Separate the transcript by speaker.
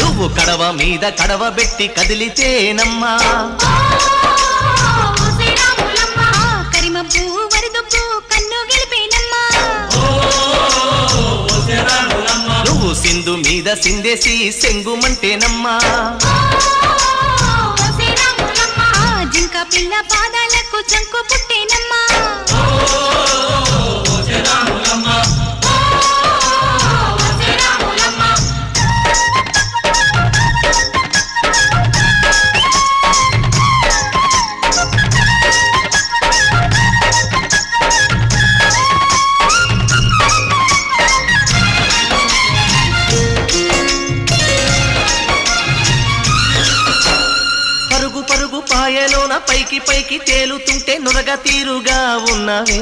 Speaker 1: నువ్వు కడవ మీద కడవ పెట్టి కదిలితేనమ్మా
Speaker 2: కరిమబ్బు వరదొప్పు కన్ను గెలిపేనమ్మా
Speaker 1: నువ్వు సింధు మీద సిందేసి సెంగుమంటేనమ్మా
Speaker 2: జింక పిల్ల పాదాలకు చంకు పుట్టేనమ్మా
Speaker 1: పరుగు పరుగు పాయలోన పైకి పైకి తేలుతుంటే నురగ తీరుగా ఉన్నవే